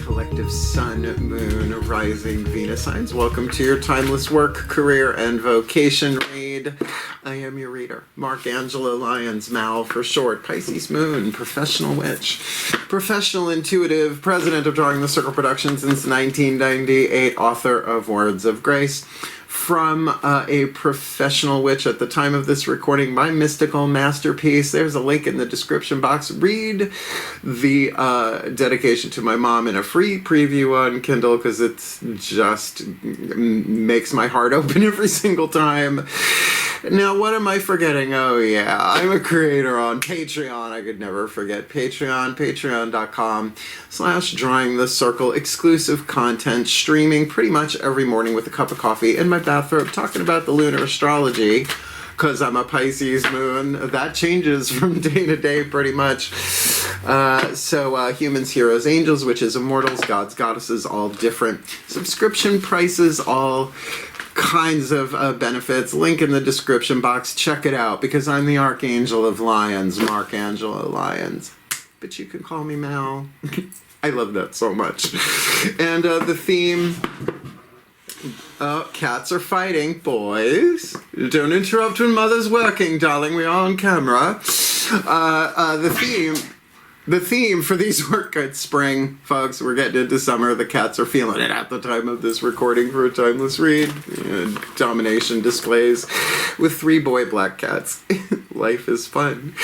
collective Sun, Moon, Rising, Venus signs. Welcome to your timeless work, career, and vocation read. I am your reader, Mark Angelo, Lyons, Mal for short, Pisces Moon, professional witch, professional intuitive, president of Drawing the Circle Productions since 1998, author of Words of Grace. From a professional witch at the time of this recording, my mystical masterpiece. There's a link in the description box. Read the dedication to my mom in a free preview on Kindle because it's just makes my heart open every single time. Now, what am I forgetting? Oh, yeah, I'm a creator on Patreon. I could never forget Patreon, patreon.com/Drawing the Circle. Exclusive content, streaming pretty much every morning with a cup of coffee in my bathrobe, talking about the lunar astrology, because I'm a Pisces moon. That changes from day to day pretty much. Humans, heroes, angels, witches, immortals, gods, goddesses, all different. Subscription prices, all kinds of benefits. Link in the description box. Check it out because I'm the Archangel of Lyons, Mark Angelo Lyons. But you can call me Mal. I love that so much. And the theme... cats are fighting, boys. Don't interrupt when mother's working, darling. We're on camera. The theme for these work, it's spring, folks. We're getting into summer. The cats are feeling it at the time of this recording for a timeless read. Domination displays with 3 boy black cats. Life is fun.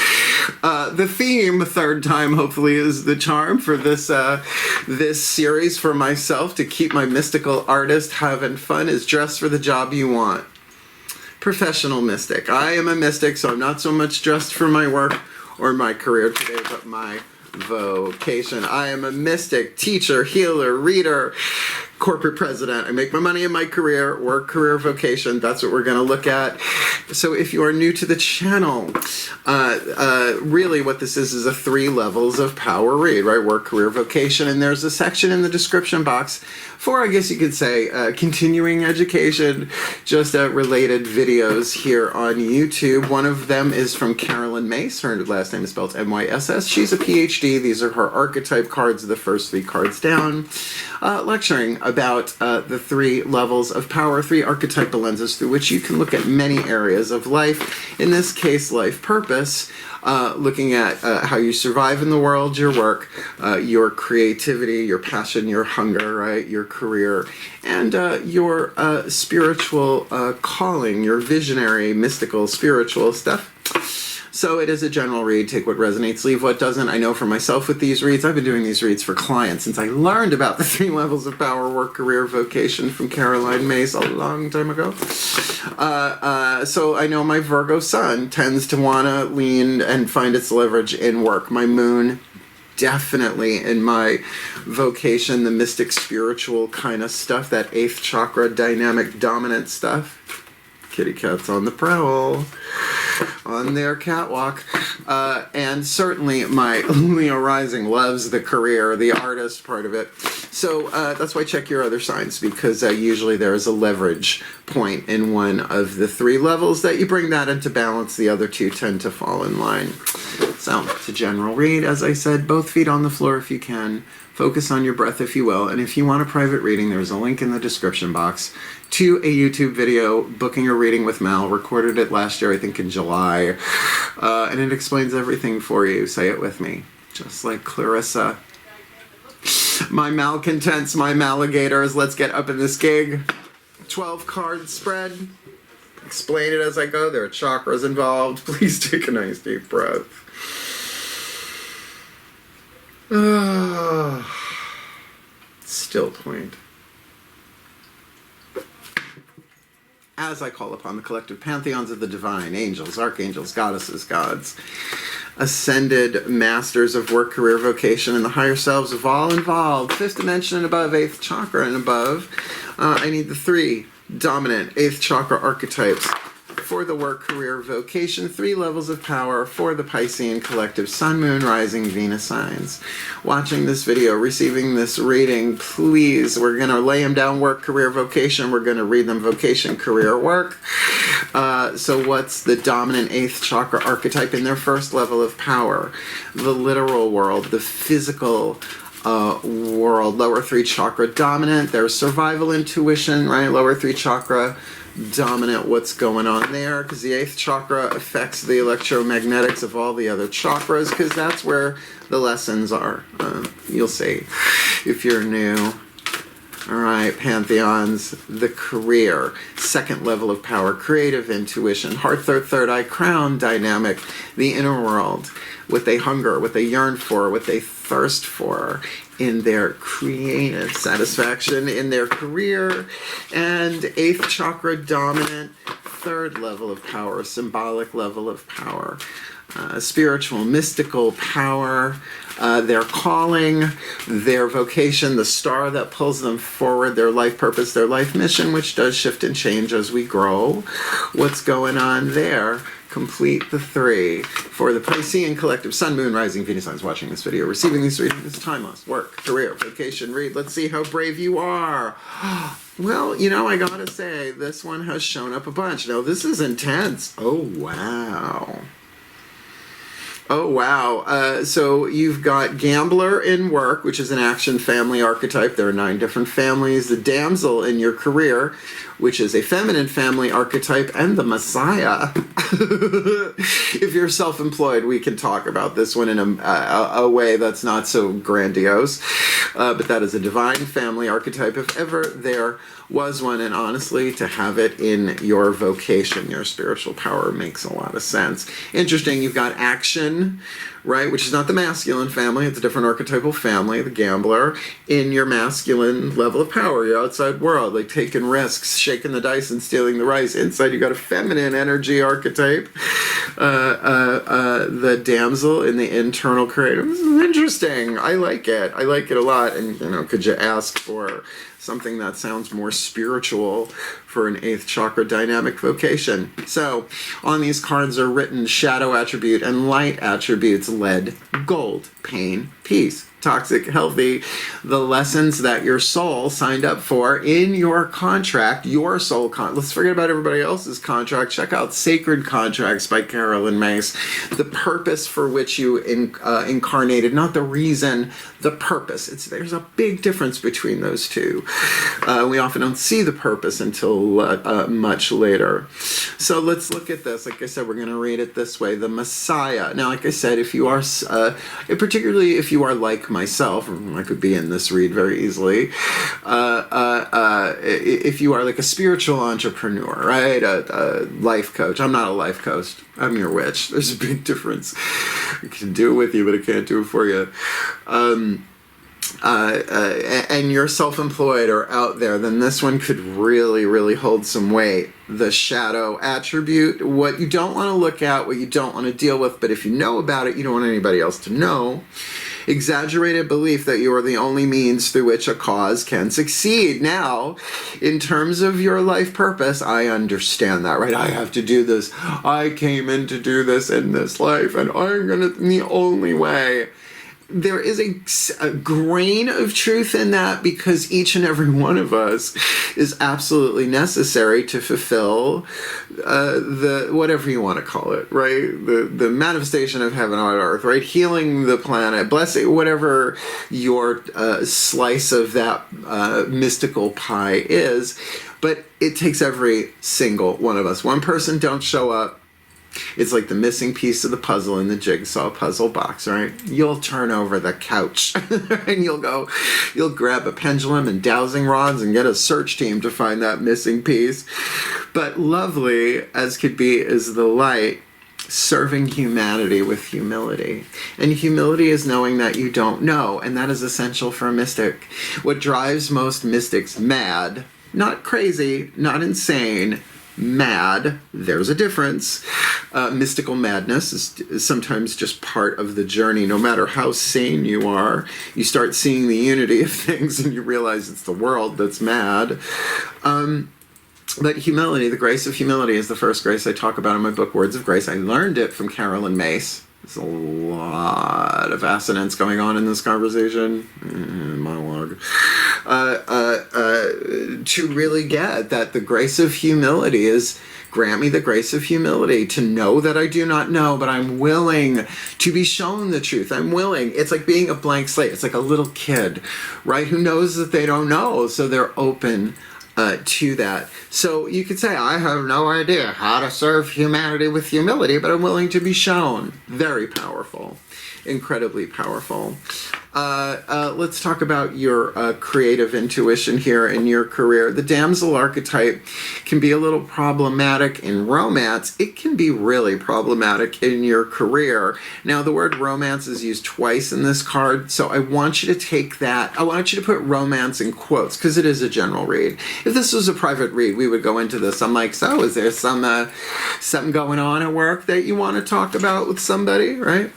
The theme, third time hopefully, is the charm for this this series for myself to keep my mystical artist having fun is dress for the job you want. Professional mystic. I am a mystic, so I'm not so much dressed for my work or my career today, but my vocation. I am a mystic, teacher, healer, reader, corporate president. I make my money in my career, work, career, vocation. That's what we're going to look at. So if you are new to the channel, really what this is a 3 levels of power read, right? Work, career, vocation. And there's a section in the description box for, I guess you could say, continuing education, just related videos here on YouTube. One of them is from Myss. Her last name is spelled M-Y-S-S. She's a PhD. These are her archetype cards, the first 3 cards down, lecturing about the 3 levels of power, 3 archetypal lenses through which you can look at many areas of life. In this case, life purpose. Looking at how you survive in the world, your work, your creativity, your passion, your hunger, right, your career, and your spiritual calling, your visionary, mystical, spiritual stuff. So it is a general read. Take what resonates, leave what doesn't. I know for myself with these reads, I've been doing these reads for clients since I learned about the 3 levels of power, work, career, vocation from Myss a long time ago. So I know my Virgo sun tends to want to lean and find its leverage in work. My moon definitely in my vocation, the mystic spiritual kind of stuff, that 8th chakra dynamic dominant stuff. Kitty cats on the prowl, on their catwalk. And certainly my Leo rising loves the career, the artist part of it. So that's why check your other signs, because usually there is a leverage point in one of the 3 levels that you bring that into balance. The other 2 tend to fall in line. So it's a general read. As I said, both feet on the floor if you can. Focus on your breath if you will. And if you want a private reading, there's a link in the description box to a YouTube video, Booking a Reading with Mal. Recorded it last year, I think in July. And it explains everything for you. Say it with me. Just like Clarissa. My malcontents, my maligators, let's get up in this gig. 12 card spread. Explain it as I go. There are chakras involved. Please take a nice deep breath. Still point. As I call upon the collective pantheons of the divine, angels, archangels, goddesses, gods, ascended masters of work, career, vocation, and the higher selves of all involved, 5th dimension and above, 8th chakra and above, I need the 3 dominant 8th chakra archetypes for the work, career, vocation, 3 levels of power for the Piscean collective Sun, Moon, Rising, Venus signs. Watching this video, receiving this reading, please, we're going to lay them down, work, career, vocation. We're going to read them vocation, career, work. So what's the dominant 8th chakra archetype in their first level of power? The literal world, the physical world. Lower 3 chakra dominant. There's survival intuition, right? Lower 3 chakra dominant. What's going on there? Because the 8th chakra affects the electromagnetics of all the other chakras, because that's where the lessons are. You'll see if you're new. All right, pantheons, the career, 2nd level of power, creative intuition, heart, third eye, crown dynamic, the inner world, what they hunger, what they yearn for, what they thirst for in their creative satisfaction, in their career, and 8th chakra dominant, 3rd level of power, symbolic level of power, spiritual, mystical power, their calling, their vocation, the star that pulls them forward, their life purpose, their life mission, which does shift and change as we grow. What's going on there? Complete the 3 for the Piscean collective, Sun, Moon, Rising, Venus signs watching this video, receiving these readings. It's timeless. Work, career, vocation, read. Let's see how brave you are. Well, you know, I gotta say, this one has shown up a bunch. Now, this is intense. Oh, wow. Oh, wow. So you've got Gambler in work, which is an action family archetype. There are 9 different families. The Damsel in your career, which is a feminine family archetype, and the Messiah. If you're self-employed, we can talk about this one in a way that's not so grandiose. But that is a divine family archetype, if ever there was one. And honestly, to have it in your vocation, your spiritual power, makes a lot of sense. Interesting, you've got action, right, which is not the masculine family. It's a different archetypal family, the gambler, in your masculine level of power, your outside world, like taking risks, shaking the dice and stealing the rice. Inside, you got a feminine energy archetype, the damsel in the internal creative. This is interesting. I like it. I like it a lot. And, you know, could you ask for something that sounds more spiritual for an 8th chakra dynamic vocation? So on these cards are written shadow attribute and light attributes: lead, gold, pain, peace, toxic, healthy, the lessons that your soul signed up for in your contract, your soul let's forget about everybody else's contract. Check out Sacred Contracts by Carolyn Myss. The purpose for which you incarnated, not the reason, the purpose. There's a big difference between those two. We often don't see the purpose until much later. So let's look at this. Like I said, we're going to read it this way. The Messiah. Now, like I said, if you are, particularly if you are like myself, I could be in this read very easily, if you are like a spiritual entrepreneur, right, a life coach. I'm not a life coach. I'm your witch. There's a big difference. I can do it with you, but I can't do it for you. And you're self-employed or out there, then this one could really, really hold some weight. The shadow attribute, what you don't want to look at, what you don't want to deal with, but if you know about it, you don't want anybody else to know. Exaggerated belief that you are the only means through which a cause can succeed. Now, in terms of your life purpose, I understand that, right? I have to do this. I came in to do this in this life, and I'm gonna, the only way. There is a grain of truth in that, because each and every one of us is absolutely necessary to fulfill the whatever you want to call it, right? The manifestation of heaven on earth, right? Healing the planet, blessing, whatever your slice of that mystical pie is. But it takes every single one of us. One person don't show up. It's like the missing piece of the puzzle in the jigsaw puzzle box, right? You'll turn over the couch and you'll grab a pendulum and dowsing rods and get a search team to find that missing piece. But lovely as could be is the light, serving humanity with humility. And humility is knowing that you don't know, and that is essential for a mystic. What drives most mystics mad, not crazy, not insane, mad, there's a difference. Mystical madness is sometimes just part of the journey. No matter how sane you are, you start seeing the unity of things and you realize it's the world that's mad. But humility, the grace of humility, is the first grace I talk about in my book, Words of Grace. I learned it from Carolyn Myss. There's a lot of assonance going on in this conversation. Monologue. to really get that the grace of humility is, grant me the grace of humility to know that I do not know, but I'm willing to be shown the truth. I'm willing. It's like being a blank slate. It's like a little kid, right, who knows that they don't know, so they're open to that. So you could say, I have no idea how to serve humanity with humility, but I'm willing to be shown. Very powerful. Incredibly powerful. Let's talk about your creative intuition here in your career. The damsel archetype can be a little problematic in romance. It can be really problematic in your career. Now, the word romance is used twice in this card, so I want you to take that. I want you to put romance in quotes because it is a general read. If this was a private read, we would go into this. I'm like, so is there something going on at work that you want to talk about with somebody, right?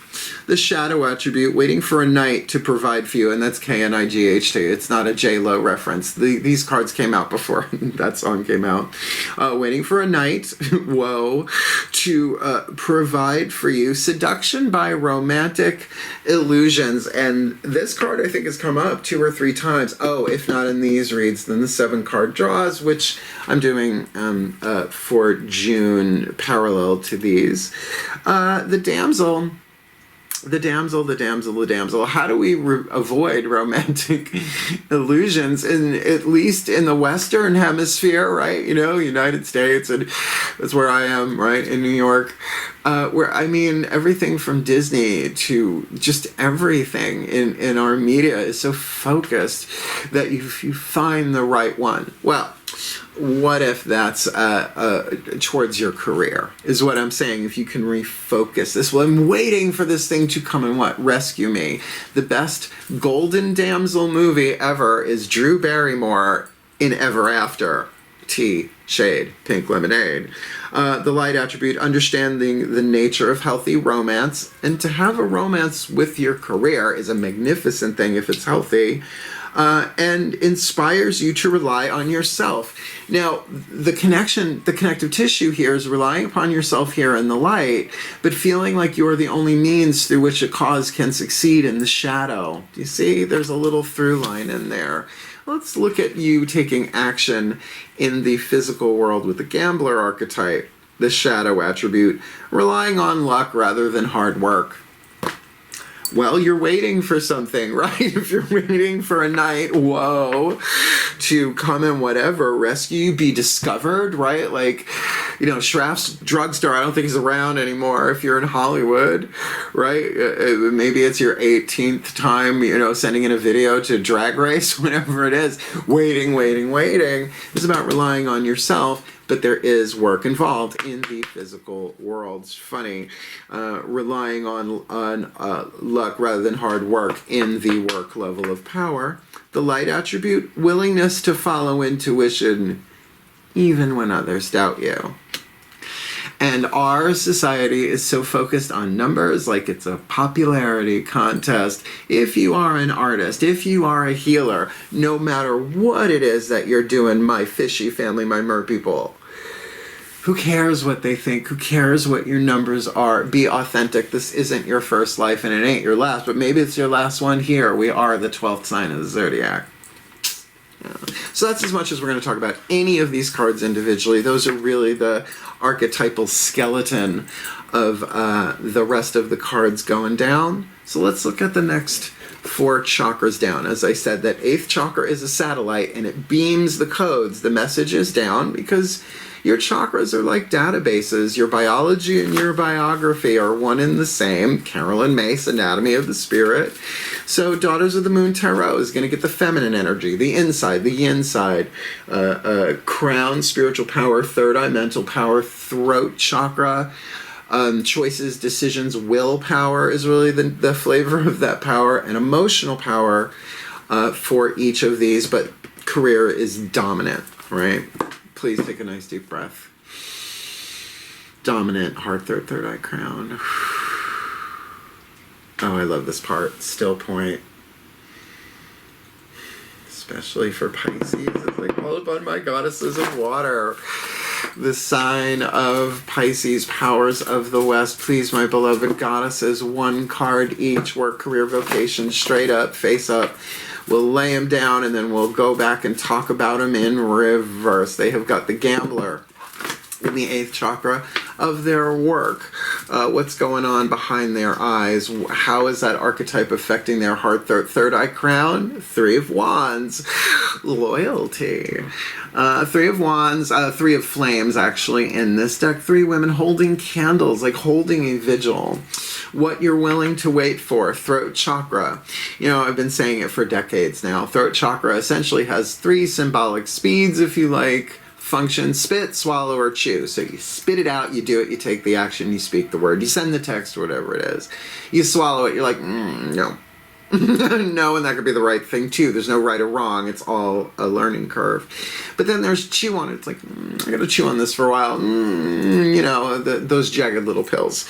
The shadow attribute, waiting for a knight to provide for you, and that's K-N-I-G-H-T. It's not a J-Lo reference. These cards came out before that song came out. Waiting for a knight, whoa, to provide for you. Seduction by romantic illusions. And this card, I think, has come up 2 or 3 times. Oh, if not in these reads, then the 7 card draws, which I'm doing for June parallel to these. The damsel. The damsel. How do we avoid romantic illusions, at least in the Western Hemisphere, right? You know, United States, and that's where I am, right, in New York, where, I mean, everything from Disney to just everything in our media is so focused that you find the right one. Well, what if that's towards your career, is what I'm saying. If you can refocus this. Well, I'm waiting for this thing to come and rescue me. The best golden damsel movie ever is Drew Barrymore in Ever After. Tea, shade, pink lemonade. The light attribute, understanding the nature of healthy romance. And to have a romance with your career is a magnificent thing if it's healthy. And inspires you to rely on yourself. Now, the connective tissue here is relying upon yourself here in the light, but feeling like you're the only means through which a cause can succeed in the shadow. Do you see? There's a little through line in there. Let's look at you taking action in the physical world with the gambler archetype, the shadow attribute, relying on luck rather than hard work. Well, you're waiting for something, right? If you're waiting for a knight, whoa, to come and whatever, rescue you, be discovered, right? Like, you know, Schraff's drugstore, I don't think is around anymore if you're in Hollywood, right? Maybe it's your 18th time, you know, sending in a video to Drag Race, whatever it is. Waiting. It's about relying on yourself. But there is work involved in the physical world. It's funny, relying on luck rather than hard work in the work level of power. The light attribute, willingness to follow intuition even when others doubt you. And our society is so focused on numbers, like it's a popularity contest. If you are an artist, if you are a healer, no matter what it is that you're doing, my fishy family, my mer people, who cares what they think? Who cares what your numbers are? Be authentic. This isn't your first life and it ain't your last, but maybe it's your last one here. We are the 12th sign of the zodiac. Yeah. So that's as much as we're going to talk about any of these cards individually. Those are really the archetypal skeleton of the rest of the cards going down. So let's look at the next 4 chakras down. As I said, that 8th chakra is a satellite and it beams the codes. The message is down because your chakras are like databases. Your biology and your biography are one and the same. Carolyn Myss, Anatomy of the Spirit. So Daughters of the Moon Tarot is going to get the feminine energy, the inside, the yin side. Crown, spiritual power. Third eye, mental power. Throat chakra. Choices, decisions, willpower is really the flavor of that power. And emotional power for each of these. But career is dominant, right? Please take a nice deep breath. Dominant, heart, third eye, crown. Oh, I love this part. Still point. Especially for Pisces. It's like, call upon my goddesses of water. The sign of Pisces, powers of the West. Please, my beloved goddesses, 1 card each. Work, career, vocation, straight up, face up. We'll lay them down and then we'll go back and talk about them in reverse. They have got the gambler in the 8th chakra of their work. What's going on behind their eyes? How is that archetype affecting their heart, third eye crown? 3 of Wands. Loyalty. 3 of Wands, 3 of Flames actually in this deck. 3 women holding candles, like holding a vigil. What you're willing to wait for, throat chakra. You know, I've been saying it for decades now. Throat chakra essentially has 3 symbolic speeds, if you like. Function: spit, swallow, or chew. So you spit it out, you do it, you take the action, you speak the word, you send the text, whatever it is. You swallow it, you're like, no. No, and that could be the right thing too. There's no right or wrong. It's all a learning curve. But then there's chew on it. It's like, I gotta chew on this for a while. You know, those jagged little pills.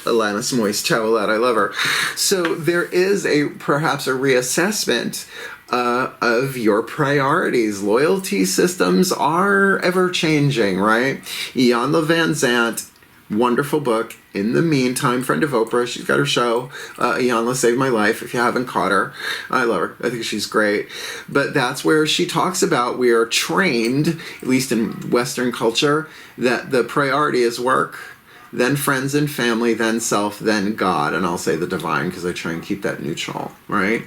Alanis Moist, Towelette, I love her. So there is perhaps a reassessment of your priorities. Loyalty systems are ever changing, right? Iyanla Vanzant, wonderful book. In the meantime, friend of Oprah, she's got her show. Iyanla Saved My Life, if you haven't caught her. I love her. I think she's great. But that's where she talks about we are trained, at least in Western culture, that the priority is work, then friends and family, then self, then God. And I'll say the divine because I try and keep that neutral, right?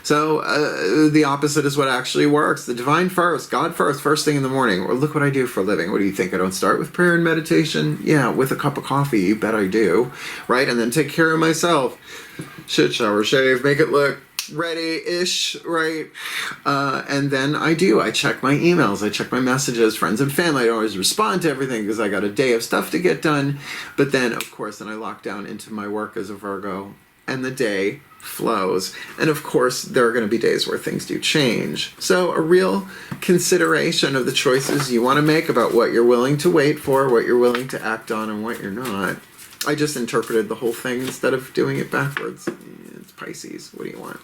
So the opposite is what actually works. The divine first, God first thing in the morning. Or look what I do for a living. What do you think? I don't start with prayer and meditation? Yeah, with a cup of coffee. You bet I do. Right? And then take care of myself. Shit, shower, shave, make it look ready-ish, right? And then I check my emails, I check my messages, friends and family. I don't always respond to everything because I got a day of stuff to get done. But then, of course, then I lock down into my work as a Virgo, and the day flows. And of course, there are going to be days where things do change. So a real consideration of the choices you want to make about what you're willing to wait for, what you're willing to act on, and what you're not. I just interpreted the whole thing instead of doing it backwards. It's Pisces. What do you want?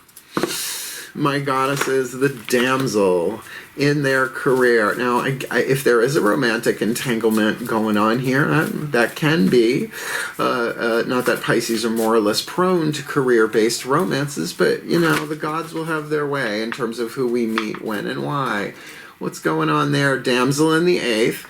My goddesses, the damsel in their career. Now, if there is a romantic entanglement going on here, that can be. Not that Pisces are more or less prone to career-based romances, but, you know, the gods will have their way in terms of who we meet, when, and why. What's going on there? Damsel in the 8th.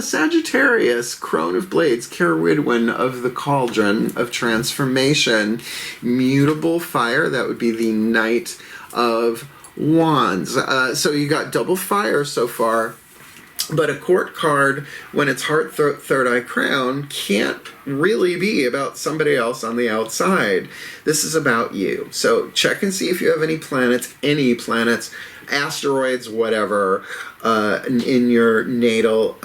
Sagittarius, Crone of Blades, Cerridwen of the Cauldron of Transformation, Mutable Fire, that would be the Knight of Wands. So you got double fire so far, but a court card, when it's heart, third eye crown, can't really be about somebody else on the outside. This is about you. So check and see if you have any planets, asteroids, whatever, in your natal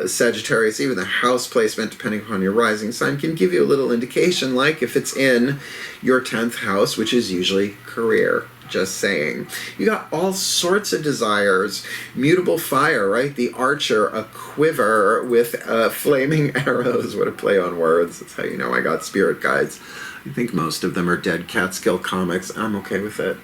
Sagittarius. Even the house placement, depending upon your rising sign, can give you a little indication, like if it's in your 10th house, which is usually career. Just saying. You got all sorts of desires. Mutable fire, right? The archer, a quiver with flaming arrows. What a play on words. That's how you know I got spirit guides. I think most of them are dead Catskill comics. I'm okay with it.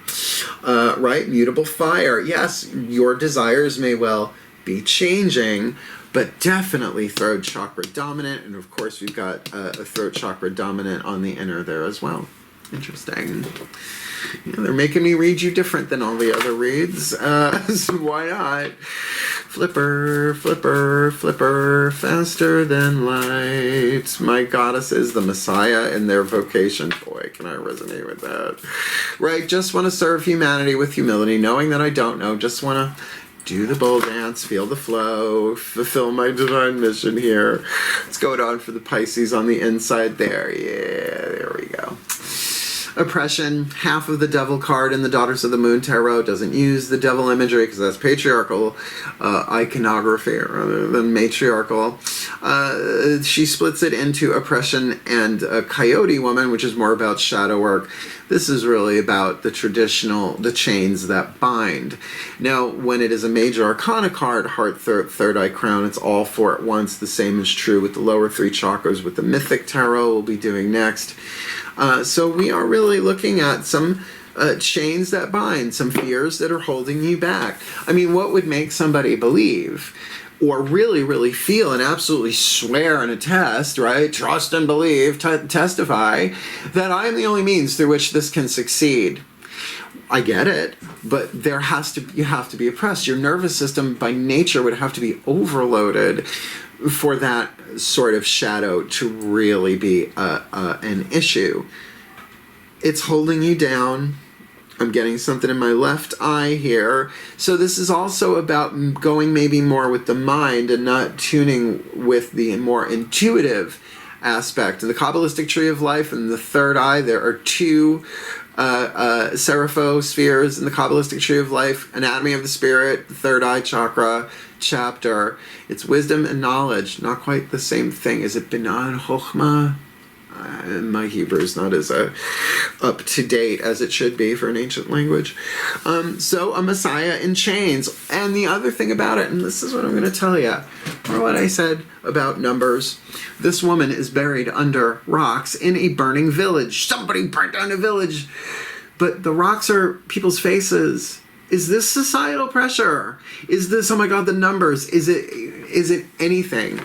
Right? Mutable fire. Yes, your desires may well be changing, but definitely throat chakra dominant. And of course, we've got a throat chakra dominant on the inner there as well. Interesting. Yeah, they're making me read you different than all the other reads. So why not? Flipper, flipper, flipper, faster than light. My goddess is the Messiah in their vocation. Boy, can I resonate with that. Right, just want to serve humanity with humility, knowing that I don't know. Just want to do the bowl dance, feel the flow, fulfill my divine mission here. Let's go on for the Pisces on the inside there. Yeah, there we go. Oppression, half of the devil card in the Daughters of the Moon Tarot doesn't use the devil imagery because that's patriarchal iconography rather than matriarchal. She splits it into oppression and a coyote woman, which is more about shadow work. This is really about the chains that bind. Now, when it is a major arcana card, heart, third eye crown, it's all four at once. The same is true with the lower 3 chakras with the mythic tarot we'll be doing next. So we are really looking at some chains that bind, some fears that are holding you back. I mean, what would make somebody believe or really, really feel and absolutely swear and attest, right? Trust and believe, testify that I am the only means through which this can succeed. I get it, but you have to be oppressed. Your nervous system by nature would have to be overloaded for that sort of shadow to really be an issue. It's holding you down. I'm getting something in my left eye here. So this is also about going maybe more with the mind and not tuning with the more intuitive aspect. In the Kabbalistic tree of life and the third eye, there are two serapho spheres in the Kabbalistic tree of life. Anatomy of the spirit, the third eye chakra chapter. It's wisdom and knowledge. Not quite the same thing. Is it Binan Chokhmah? My Hebrew is not as up to date as it should be for an ancient language. So a Messiah in chains. And the other thing about it, and this is what I'm going to tell you, or what I said about numbers, this woman is buried under rocks in a burning village. Somebody burnt down a village. But the rocks are people's faces. Is this societal pressure? Is this, oh my God, the numbers? Is it anything?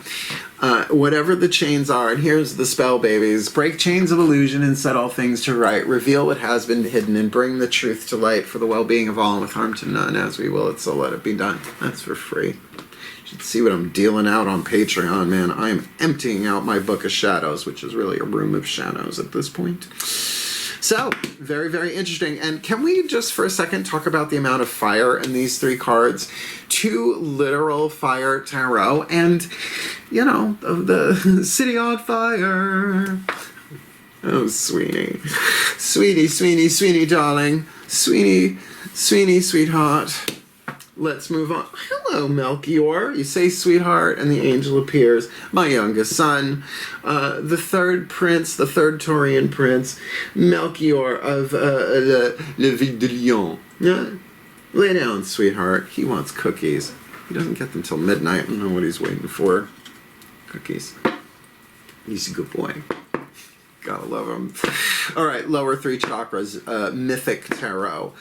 Whatever the chains are, and here's the spell, babies. Break chains of illusion and set all things to right. Reveal what has been hidden and bring the truth to light for the well-being of all and with harm to none. As we will it, so let it be done. That's for free. You should see what I'm dealing out on Patreon, man. I am emptying out my book of shadows, which is really a room of shadows at this point. So, very, very interesting. And can we just for a second talk about the amount of fire in these three cards? 2 literal fire tarot and, you know, the city on fire. Oh, Sweeney. Sweetie, darling. Sweetie, sweetheart. Let's move on. Hello, Melchior. You say sweetheart, and the angel appears. My youngest son, the third prince, the third Taurian prince, Melchior of Le Ville de Lyons. Yeah? Lay down, sweetheart. He wants cookies. He doesn't get them till midnight. I don't know what he's waiting for. Cookies. He's a good boy. Gotta love him. All right, lower 3 chakras, mythic tarot.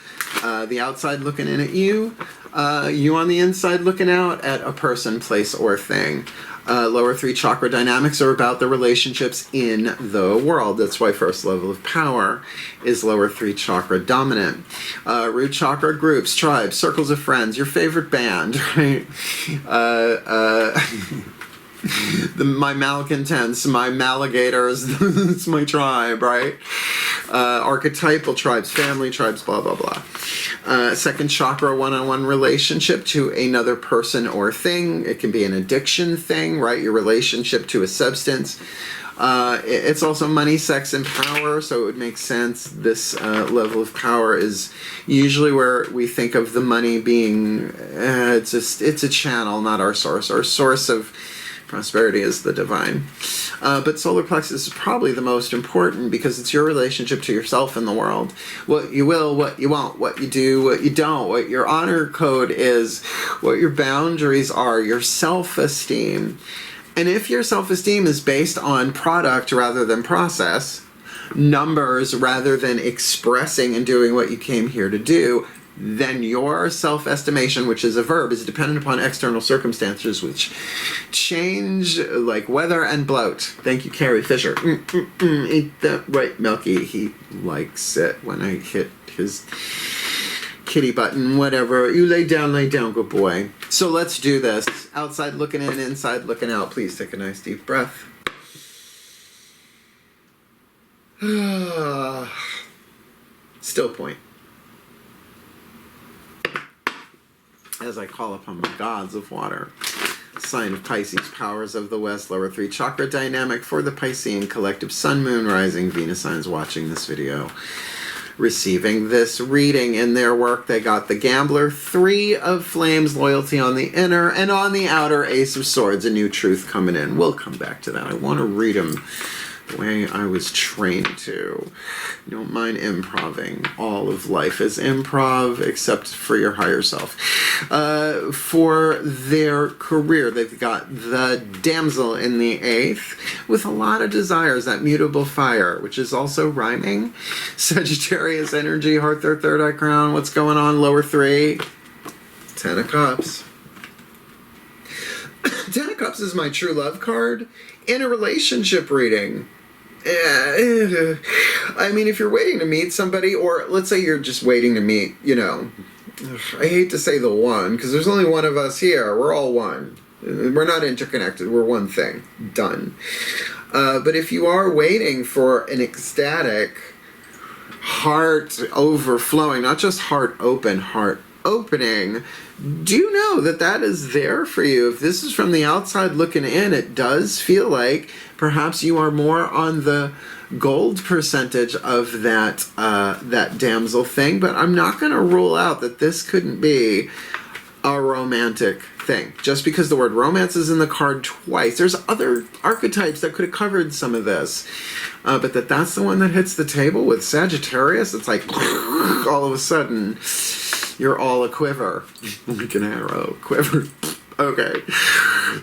The outside looking in at you. You on the inside looking out at a person, place, or thing. Lower 3 chakra dynamics are about the relationships in the world. That's why first level of power is lower 3 chakra dominant. Root chakra groups, tribes, circles of friends, your favorite band, right? My malcontents, my maligators, it's my tribe, right? Archetypal tribes, family tribes, blah, blah, blah. Second chakra, one-on-one relationship to another person or thing. It can be an addiction thing, right? Your relationship to a substance. It's also money, sex, and power, so it would make sense. This level of power is usually where we think of the money being, it's a channel, not our source. Our source of prosperity is the divine. But solar plexus is probably the most important because it's your relationship to yourself in the world. What you will, what you won't, what you do, what you don't, what your honor code is, what your boundaries are, your self-esteem. And if your self-esteem is based on product rather than process, numbers rather than expressing and doing what you came here to do, then your self-estimation, which is a verb, is dependent upon external circumstances which change like weather and bloat. Thank you, Carrie Fisher. Ain't that right, Milky? He likes it when I hit his kitty button, whatever. You lay down, good boy. So let's do this. Outside looking in, inside looking out. Please take a nice deep breath. Still point. As I call upon my gods of water. Sign of Pisces, powers of the West, lower 3 chakra dynamic for the Piscean collective sun, moon, rising, Venus signs watching this video. Receiving this reading in their work, they got the Gambler, 3 of Flames, loyalty on the inner, and on the outer, Ace of Swords, a new truth coming in. We'll come back to that. I want to read them the way I was trained to. Don't mind improving. All of life is improv, except for your higher self. For their career, they've got the Damsel in the 8th, with a lot of desires, that mutable fire, which is also rhyming. Sagittarius energy, heart, their third eye crown. What's going on? Lower 3. 10 of Cups. 10 of Cups is my true love card in a relationship reading. I mean, if you're waiting to meet somebody, or let's say you're just waiting to meet, you know, I hate to say the one, because there's only one of us here. We're all one. We're not interconnected. We're one thing. Done. But if you are waiting for an ecstatic, heart overflowing, not just heart open, heart opening, do know that that is there for you. If this is from the outside looking in, it does feel like perhaps you are more on the gold percentage of that that damsel thing, but I'm not going to rule out that this couldn't be a romantic thing. Just because the word romance is in the card twice, there's other archetypes that could have covered some of this, but that's the one that hits the table with Sagittarius. It's like all of a sudden you're all a quiver, like an arrow quiver. Okay,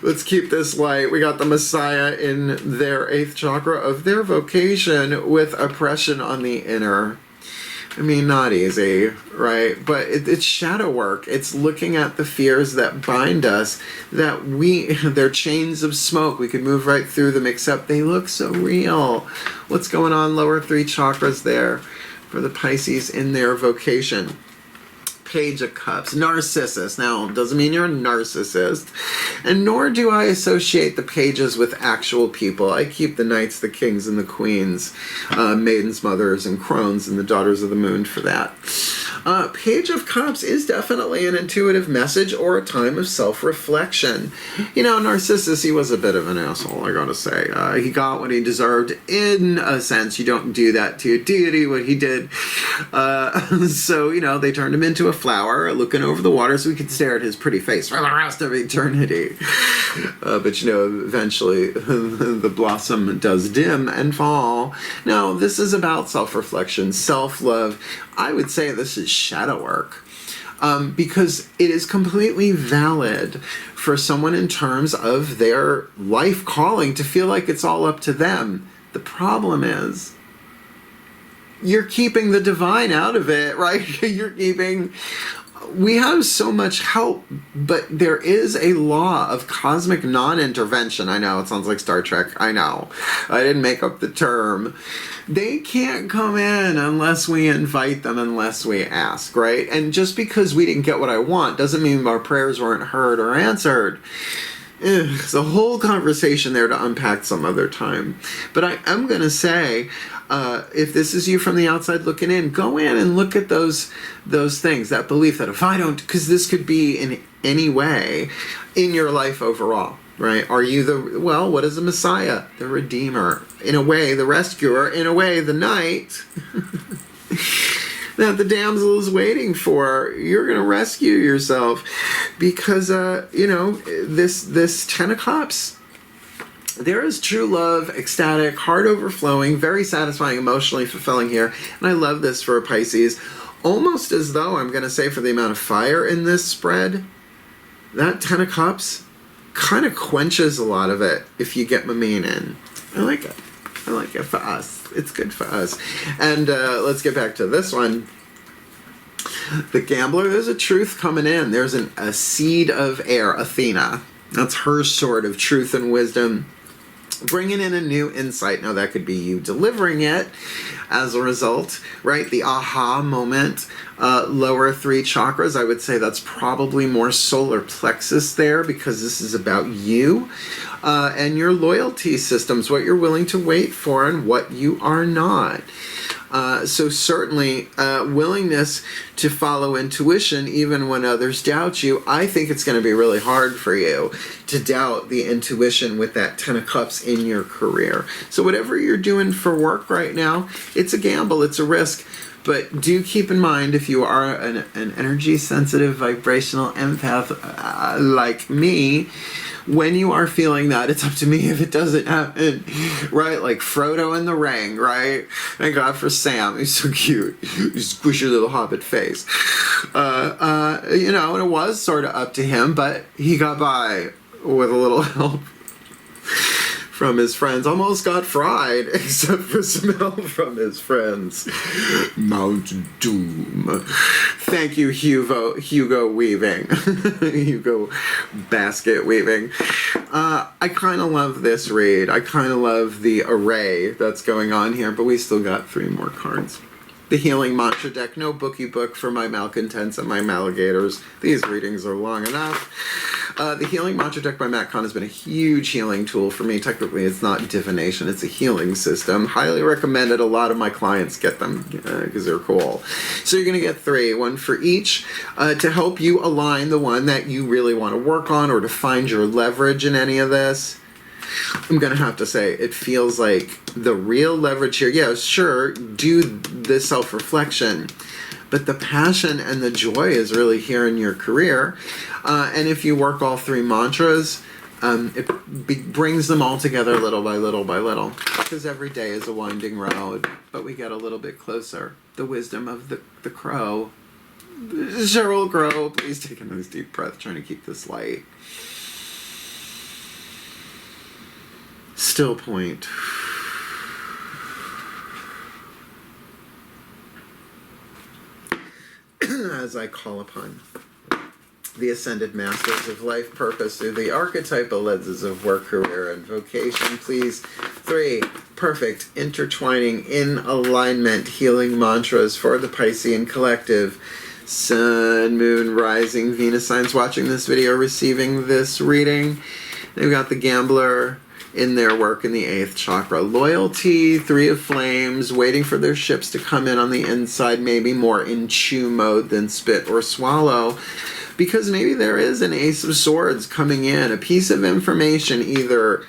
let's keep this light. We got the Messiah in their 8th chakra of their vocation with oppression on the inner. I mean, not easy, right? But it's shadow work. It's looking at the fears that bind us, that they're chains of smoke. We could move right through them, except they look so real. What's going on lower 3 chakras there for the Pisces in their vocation? Page of Cups, Narcissus. Now, doesn't mean you're a narcissist, and nor do I associate the pages with actual people. I keep the knights, the kings, and the queens, maidens, mothers, and crones, and the daughters of the moon for that. Page of Cups is definitely an intuitive message or a time of self-reflection. You know, Narcissus, he was a bit of an asshole, I gotta say. He got what he deserved in a sense. You don't do that to a deity, what he did. So, you know, they turned him into a flower looking over the water so we could stare at his pretty face for the rest of eternity. But, you know, eventually the blossom does dim and fall. Now, this is about self-reflection, self-love. I would say this is shadow work, because it is completely valid for someone in terms of their life calling to feel like it's all up to them. The problem is you're keeping the divine out of it, right? We have so much help, but there is a law of cosmic non-intervention. I know, it sounds like Star Trek. I know. I didn't make up the term. They can't come in unless we invite them, unless we ask, right? And just because we didn't get what I want doesn't mean our prayers weren't heard or answered. It's a whole conversation there to unpack some other time. But I am going to say, if this is you from the outside looking in, go in and look at those things, that belief that if I don't, because this could be in any way in your life overall, right? Are you what is the Messiah? The Redeemer. In a way, the rescuer. In a way, the knight that the damsel is waiting for. You're going to rescue yourself because, you know, this 10 of Cups, there is true love, ecstatic, heart overflowing, very satisfying, emotionally fulfilling here. And I love this for a Pisces. Almost as though, I'm going to say, for the amount of fire in this spread, that 10 of Cups kind of quenches a lot of it if you get Mamine in. I like it. I like it for us. It's good for us. And let's get back to this one. The Gambler, there's a truth coming in. There's a seed of air, Athena. That's her sword of truth and wisdom, bringing in a new insight. Now, that could be you delivering it as a result, right? The aha moment. Lower 3 chakras, I would say that's probably more solar plexus there, because this is about you and your loyalty systems, what you're willing to wait for and what you are not. So certainly willingness to follow intuition even when others doubt you. I think it's going to be really hard for you to doubt the intuition with that 10 of Cups in your career. So whatever you're doing for work right now, it's a gamble, it's a risk. But do keep in mind, if you are an energy-sensitive, vibrational empath like me, when you are feeling that, it's up to me if it doesn't happen, right? Like Frodo in the Ring, right? Thank God for Sam. He's so cute. His squishy little hobbit face. You know, and it was sort of up to him, but he got by with a little help from his friends. Almost got fried, except for smell from his friends. Mount Doom. Thank you, Hugo Weaving. Hugo Basket Weaving. I kind of love this read. I kind of love the array that's going on here, but we still got 3 more cards. The Healing Mantra deck. No bookie book for my malcontents and my maligators. These readings are long enough. The Healing Mantra deck by Matt Kahn has been a huge healing tool for me. Technically, it's not divination. It's a healing system. Highly recommended. A lot of my clients get them because they're cool. So you're going to get 3, 1 for each, to help you align the one that you really want to work on or to find your leverage in any of this. I'm going to have to say, it feels like the real leverage here, yeah, sure, do the self-reflection, but the passion and the joy is really here in your career. And if you work all 3 mantras, it brings them all together little by little by little, because every day is a winding road, but we get a little bit closer. The wisdom of the crow. Cheryl Crow, please take a nice deep breath, trying to keep this light. Still point. As I call upon the Ascended Masters of Life Purpose through the archetypal lenses of work, career, and vocation, please. 3 perfect, intertwining, in alignment, healing mantras for the Piscean Collective. Sun, Moon, Rising, Venus signs watching this video, receiving this reading. They've got the Gambler in their work in the 8th chakra. Loyalty, 3 of Flames, waiting for their ships to come in on the inside, maybe more in chew mode than spit or swallow, because maybe there is an Ace of Swords coming in, a piece of information either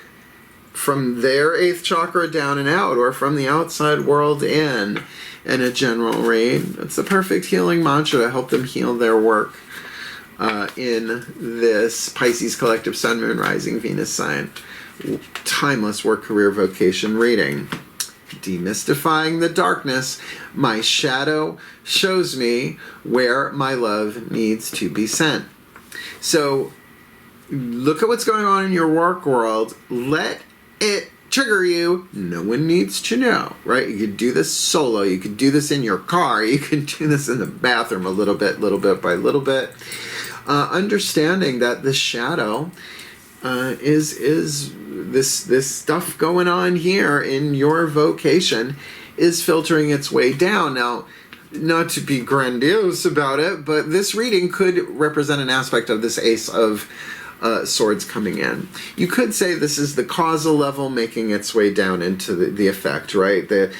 from their 8th chakra down and out or from the outside world in a general read. It's the perfect healing mantra to help them heal their work in this Pisces Collective Sun, Moon, Rising, Venus sign. Timeless work, career, vocation reading. Demystifying the darkness. My shadow shows me where my love needs to be sent. So look at what's going on in your work world. Let it trigger you. No one needs to know, right? You could do this solo. You could do this in your car. You can do this in the bathroom a little bit by little bit. Understanding that the shadow is this stuff going on here in your vocation is filtering its way down. Now, not to be grandiose about it, but this reading could represent an aspect of this Ace of Swords coming in. You could say this is the causal level making its way down into the effect, right? The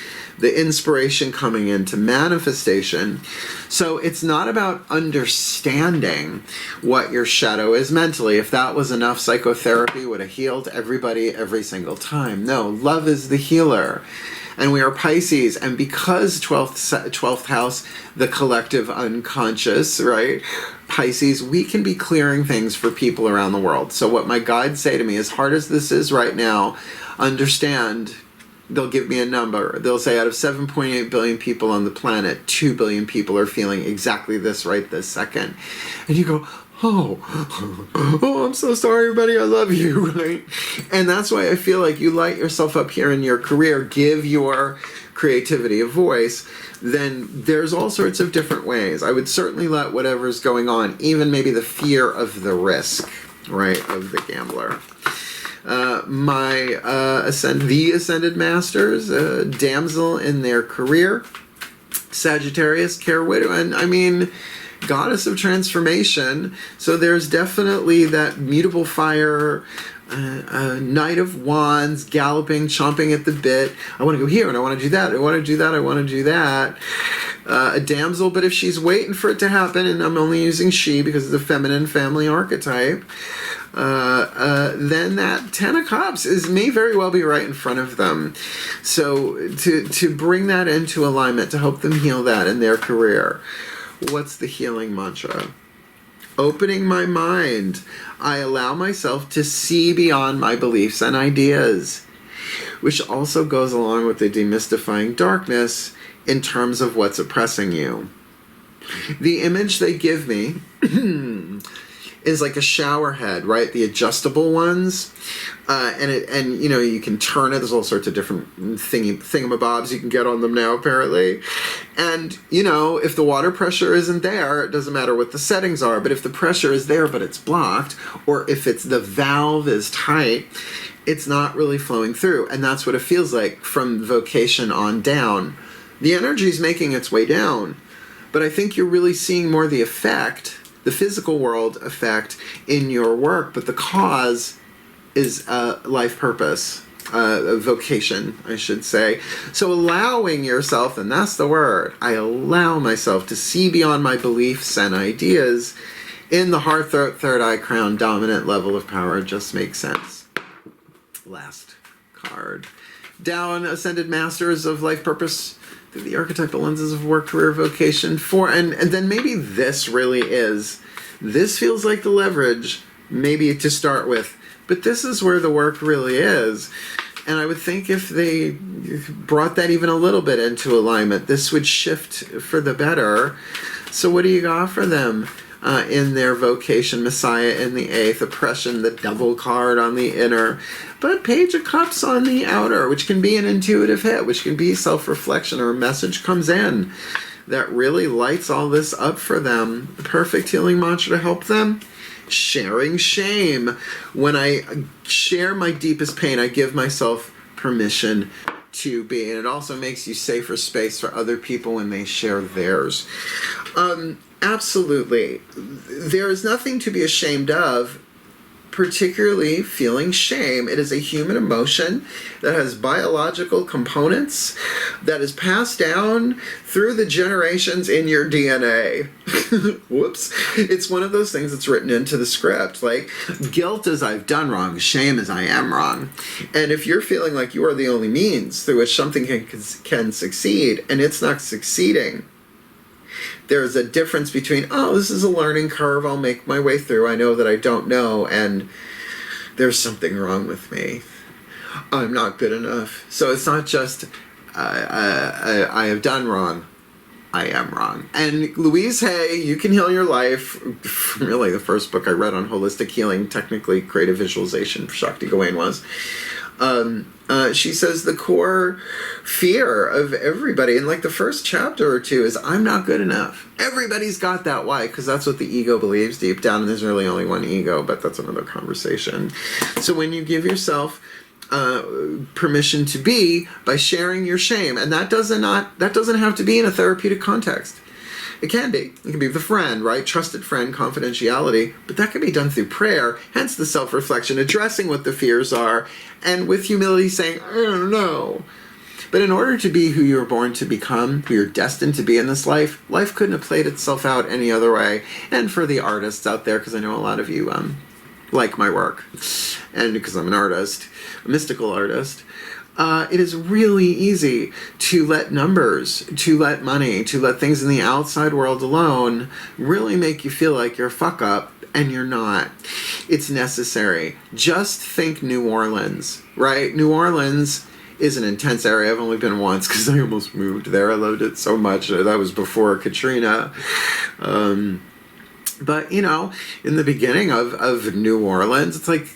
inspiration coming into manifestation. So it's not about understanding what your shadow is mentally. If that was enough, psychotherapy would have healed everybody every single time. No, love is the healer. And we are Pisces, and because 12th house, the collective unconscious, right? Pisces, we can be clearing things for people around the world. So what my guides say to me, as hard as this is right now, understand, they'll give me a number. They'll say out of 7.8 billion people on the planet, 2 billion people are feeling exactly this right this second. And you go, oh, I'm so sorry, everybody, I love you, right? And that's why I feel like you light yourself up here in your career, give your creativity a voice, then there's all sorts of different ways. I would certainly let whatever's going on, even maybe the fear of the risk, right, of the gambler. The Ascended Masters, Damsel in their career, Sagittarius, Care Widow, and I mean, Goddess of Transformation. So there's definitely that mutable fire, Knight of Wands, galloping, chomping at the bit. I want to go here and I want to do that. I want to do that. I want to do that. A damsel, but if she's waiting for it to happen, and I'm only using she because of the feminine family archetype, then that 10 of Cups may very well be right in front of them. So to bring that into alignment, to help them heal that in their career. What's the healing mantra? Opening my mind. I allow myself to see beyond my beliefs and ideas, which also goes along with the demystifying darkness in terms of what's oppressing you. The image they give me is like a shower head, right? The adjustable ones. And you know, you can turn it. There's all sorts of different thingamabobs you can get on them now, apparently. And, you know, if the water pressure isn't there, it doesn't matter what the settings are. But if the pressure is there but it's blocked, or if it's the valve is tight, it's not really flowing through. And that's what it feels like from vocation on down. The energy is making its way down. But I think you're really seeing more the effect, the physical world effect in your work. But the cause is life purpose, vocation, I should say. So allowing yourself, and that's the word, I allow myself to see beyond my beliefs and ideas in the heart, throat, third eye, crown, dominant level of power just makes sense. Last card. Down, ascended masters of life purpose through the archetypal lenses of work, career, vocation. And then maybe this really is, this feels like the leverage, maybe to start with. But this is where the work really is. And I would think if they brought that even a little bit into alignment, this would shift for the better. So what do you got for them in their vocation? Messiah in the 8th, oppression, the devil card on the inner, but Page of Cups on the outer, which can be an intuitive hit, which can be self-reflection, or a message comes in that really lights all this up for them. The perfect healing mantra to help them. Sharing shame. When I share my deepest pain, I give myself permission to be. And it also makes you safer space for other people when they share theirs. Absolutely. There is nothing to be ashamed of, particularly feeling shame. It is a human emotion that has biological components that is passed down through the generations in your DNA. Whoops. It's one of those things that's written into the script. Like, guilt is I've done wrong, shame is I am wrong. And if you're feeling like you are the only means through which something can succeed, and it's not succeeding, there's a difference between, oh, this is a learning curve, I'll make my way through, I know that I don't know, and there's something wrong with me. I'm not good enough. So it's not just, I have done wrong, I am wrong. And Louise Hay, You Can Heal Your Life, really the first book I read on holistic healing, technically creative visualization, Shakti Gawain was. She says the core fear of everybody in like the first chapter or two is I'm not good enough. Everybody's got that. Why? Because that's what the ego believes deep down, and there's really only one ego, but that's another conversation. So when you give yourself permission to be by sharing your shame, and that doesn't have to be in a therapeutic context. It can be. It can be with a friend, right? Trusted friend, confidentiality. But that can be done through prayer, hence the self-reflection, addressing what the fears are, and with humility saying, I don't know. But in order to be who you were born to become, who you're destined to be in this life, life couldn't have played itself out any other way. And for the artists out there, because I know a lot of you like my work, and because I'm an artist, a mystical artist, it is really easy to let numbers, to let money, to let things in the outside world alone really make you feel like you're a fuck up, and you're not. It's necessary. Just think New Orleans, right? New Orleans is an intense area. I've only been once because I almost moved there. I loved it so much. That was before Katrina. But, you know, in the beginning of New Orleans, it's like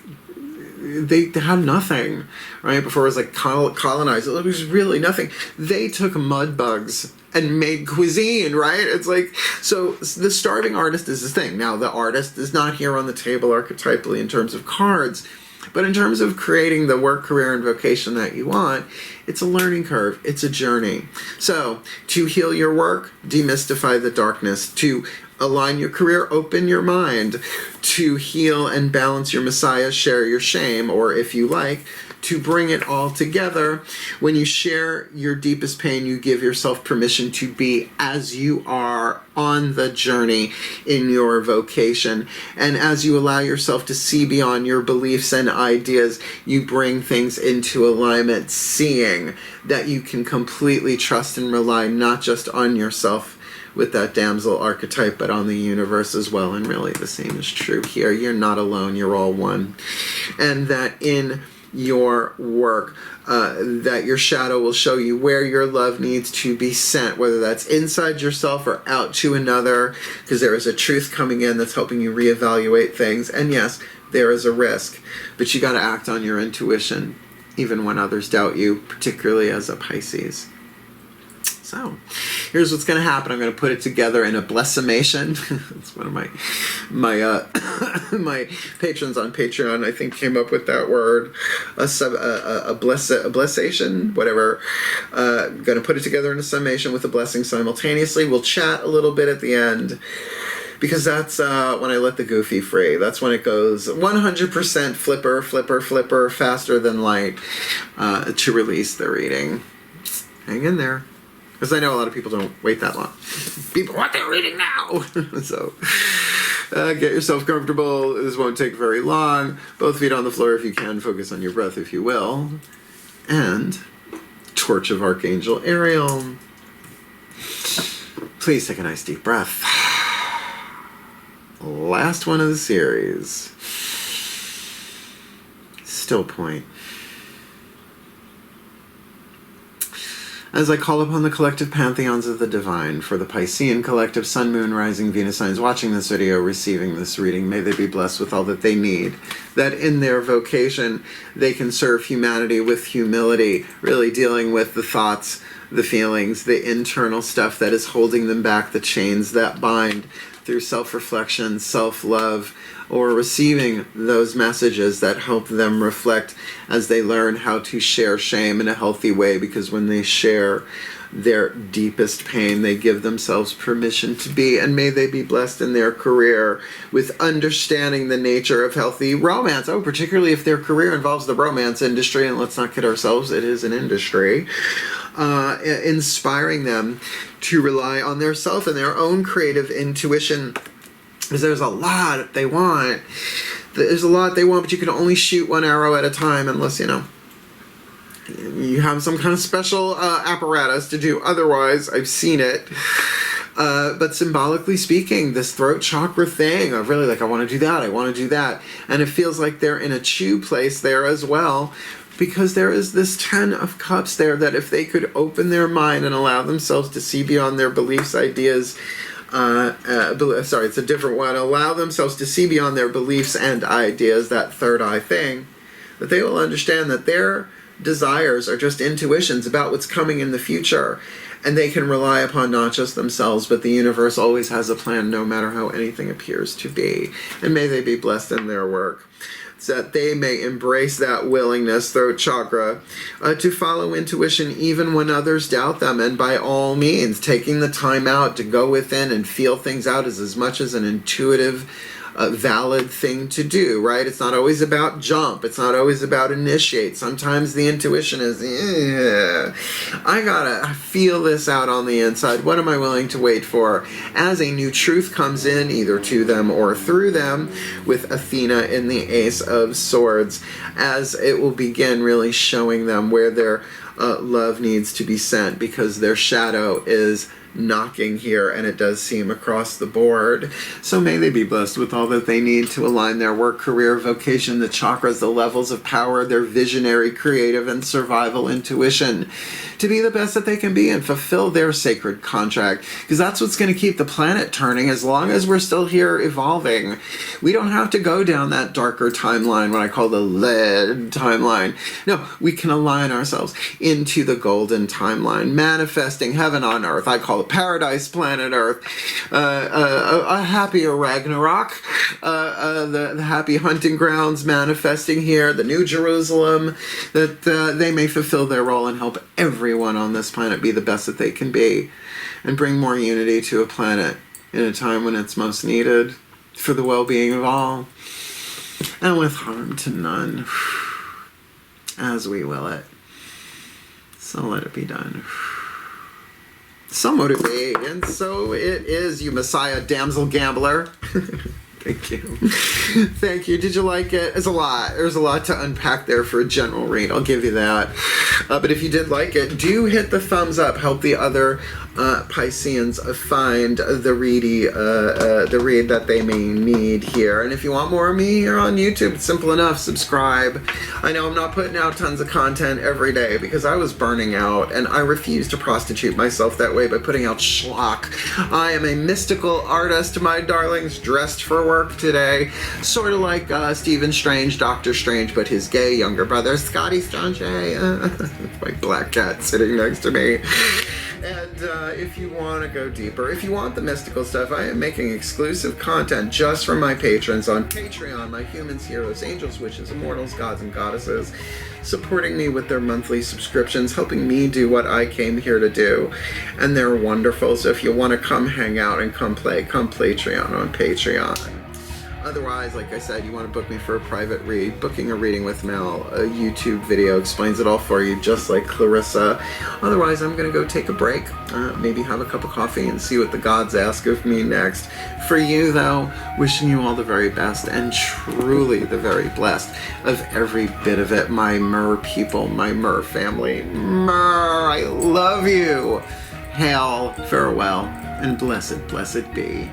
they had nothing, right? Before it was like colonized, it was really nothing. They took mud bugs and made cuisine, right? It's like, so the starving artist is this thing. Now, the artist is not here on the table archetypally in terms of cards, but in terms of creating the work, career, and vocation that you want, it's a learning curve. It's a journey. So, to heal your work, demystify the darkness. To align your career, open your mind. To heal and balance your Messiah, share your shame, or if you like, to bring it all together. When you share your deepest pain, you give yourself permission to be as you are on the journey in your vocation. And as you allow yourself to see beyond your beliefs and ideas, you bring things into alignment, seeing that you can completely trust and rely not just on yourself with that damsel archetype, but on the universe as well. And really the same is true here. You're not alone. You're all one. And that in your work, that your shadow will show you where your love needs to be sent, whether that's inside yourself or out to another, because there is a truth coming in that's helping you reevaluate things. And yes, there is a risk, but you got to act on your intuition, even when others doubt you, particularly as a Pisces. So, here's what's going to happen. I'm going to put it together in a blessimation. It's one of my my patrons on Patreon, I think, came up with that word. A blessation, whatever. Going to put it together in a summation with a blessing simultaneously. We'll chat a little bit at the end, because that's when I let the goofy free. That's when it goes 100% flipper, faster than light, to release the reading. Hang in there. Because I know a lot of people don't wait that long. People want their reading now! So, get yourself comfortable. This won't take very long. Both feet on the floor if you can. Focus on your breath if you will. And Torch of Archangel Ariel. Please take a nice deep breath. Last one of the series. Still point. As I call upon the collective pantheons of the divine, for the Piscean collective Sun, Moon, Rising, Venus signs watching this video, receiving this reading, may they be blessed with all that they need, that in their vocation they can serve humanity with humility, really dealing with the thoughts, the feelings, the internal stuff that is holding them back, the chains that bind, through self-reflection, self-love, or receiving those messages that help them reflect as they learn how to share shame in a healthy way, because when they share their deepest pain, they give themselves permission to be, and may they be blessed in their career with understanding the nature of healthy romance. Oh, particularly if their career involves the romance industry, and let's not kid ourselves, it is an industry. Inspiring them to rely on their self and their own creative intuition, because there's a lot they want. There's a lot they want, but you can only shoot one arrow at a time unless, you know, you have some kind of special apparatus to do otherwise. I've seen it. But symbolically speaking, this throat chakra thing of really like, I want to do that, I want to do that. And it feels like they're in a chew place there as well, because there is this 10 of Cups there that if they could open their mind and allow themselves to see beyond their beliefs, ideas, sorry, it's a different one, allow themselves to see beyond their beliefs and ideas, that third eye thing, that they will understand that their desires are just intuitions about what's coming in the future, and they can rely upon not just themselves, but the universe always has a plan, no matter how anything appears to be. And may they be blessed in their work, so that they may embrace that willingness, throat chakra, to follow intuition even when others doubt them. And by all means, taking the time out to go within and feel things out is as much as an intuitive, valid thing to do, right? It's not always about jump. It's not always about initiate. Sometimes the intuition is, I gotta feel this out on the inside. What am I willing to wait for? As a new truth comes in, either to them or through them, with Athena in the Ace of Swords, as it will begin really showing them where their love needs to be sent, because their shadow is knocking here, and it does seem across the board. So may they be blessed with all that they need to align their work, career, vocation, the chakras, the levels of power, their visionary, creative, and survival intuition, to be the best that they can be and fulfill their sacred contract, because that's what's going to keep the planet turning as long as we're still here evolving. We don't have to go down that darker timeline, what I call the lead timeline. No, we can align ourselves into the golden timeline, manifesting heaven on earth. I call it paradise planet Earth, a happier Ragnarok, the happy hunting grounds manifesting here, the New Jerusalem, that they may fulfill their role and help everyone on this planet be the best that they can be, and bring more unity to a planet in a time when it's most needed for the well-being of all, and with harm to none, as we will it. So let it be done. So motivate, and so it is, you Messiah Damsel Gambler. Thank you. Thank you. Did you like it? It's a lot. There's a lot to unpack there for a general read. I'll give you that. But if you did like it, do hit the thumbs up. Help the other Pisceans find the read that they may need here. And if you want more of me here on YouTube, it's simple enough. Subscribe. I know I'm not putting out tons of content every day because I was burning out, and I refuse to prostitute myself that way by putting out schlock. I am a mystical artist, my darlings, dressed for work today. Sort of like Stephen Strange, Doctor Strange, but his gay younger brother, Scotty Strange. My black cat sitting next to me. And if you want to go deeper, if you want the mystical stuff, I am making exclusive content just for my patrons on Patreon, my humans, heroes, angels, witches, immortals, gods, and goddesses, supporting me with their monthly subscriptions, helping me do what I came here to do. And they're wonderful, so if you want to come hang out and come play, come Patreon on Patreon. Otherwise, like I said, you want to book me for a private read, booking a reading with Mel, a YouTube video explains it all for you, just like Clarissa. Otherwise, I'm going to go take a break, maybe have a cup of coffee and see what the gods ask of me next. For you, though, wishing you all the very best and truly the very blessed of every bit of it, my Myr people, my Myr family. Myr, I love you. Hail, farewell, and blessed, blessed be.